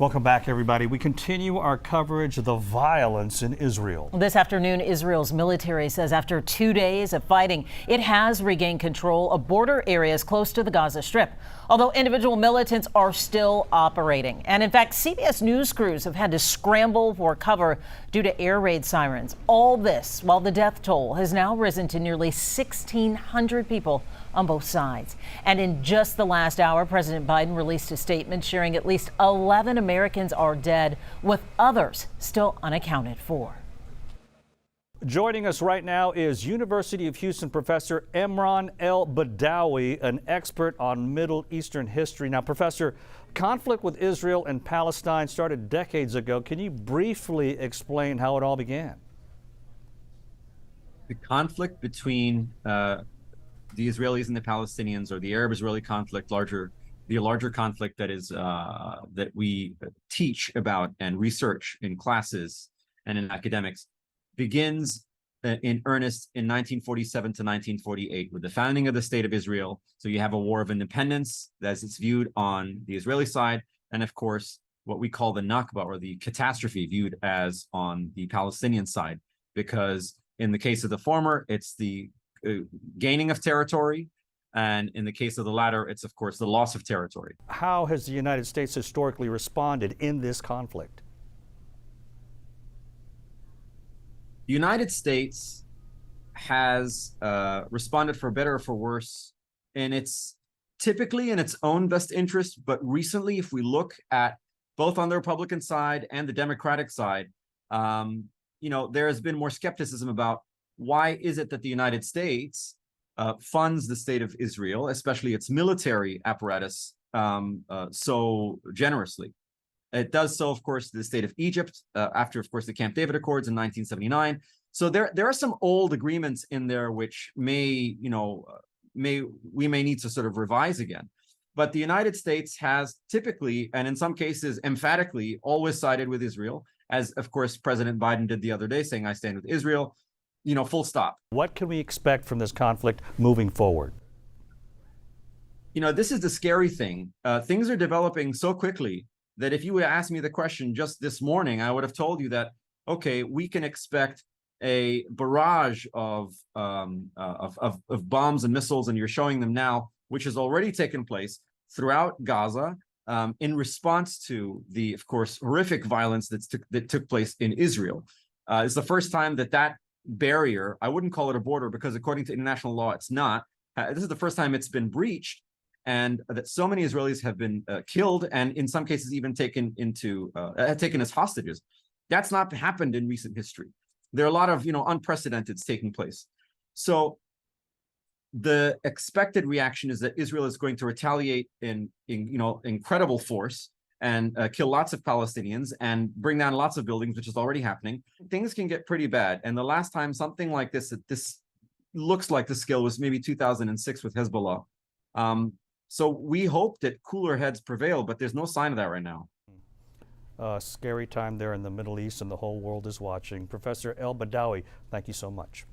Welcome back, everybody. We continue our coverage of the violence in Israel. This afternoon, Israel's military says after 2 days of fighting, it has regained control of border areas close to the Gaza Strip, although individual militants are still operating. And in fact, CBS News crews have had to scramble for cover due to air raid sirens. All this while the death toll has now risen to nearly 1,600 people on both sides. And in just the last hour, President Biden released a statement sharing at least 11 Americans are dead, with others still unaccounted for. Joining us right now is University of Houston professor Emran El-Badawi, an expert on Middle Eastern history. Now, Professor, conflict with Israel and Palestine started decades ago. Can you briefly explain how it all began? The conflict between the Israelis and the Palestinians, or the Arab-Israeli conflict, the larger conflict that is that we teach about and research in classes and in academics, begins in earnest in 1947 to 1948 with the founding of the State of Israel. So you have a war of independence as it's viewed on the Israeli side, and of course what we call the Nakba, or the catastrophe, viewed as on the Palestinian side, because in the case of the former, it's the gaining of territory, and in the case of the latter, it's of course the loss of territory. How has the United States historically responded in this conflict? The United States has responded for better or for worse, and it's typically in its own best interest. But recently, if we look at both on the Republican side and the Democratic side, there has been more skepticism about why is it that the United States funds the State of Israel, especially its military apparatus, so generously. It does so, of course, to the State of Egypt after, of course, the Camp David Accords in 1979. So there are some old agreements in there which we may need to sort of revise again. But the United States has typically, and in some cases emphatically, always sided with Israel, as, of course, President Biden did the other day, saying, "I stand with Israel." Full stop. What can we expect from this conflict moving forward? This is the scary thing. Things are developing so quickly that if you would ask me the question just this morning, I would have told you that, okay, we can expect a barrage of bombs and missiles, and you're showing them now, which has already taken place throughout Gaza, in response to the, of course, horrific violence that took place in Israel. It's the first time that barrier, I wouldn't call it a border because according to international law, it's not. This is the first time it's been breached, and that so many Israelis have been killed, and in some cases even taken as hostages. That's not happened in recent history. There are a lot of unprecedenteds taking place. So the expected reaction is that Israel is going to retaliate in incredible force and kill lots of Palestinians and bring down lots of buildings, which is already happening. Things can get pretty bad. And the last time something like this looks like the scale, was maybe 2006 with Hezbollah. So we hope that cooler heads prevail, but there's no sign of that right now. Scary time there in the Middle East, and the whole world is watching. Professor El-Badawi, thank you so much.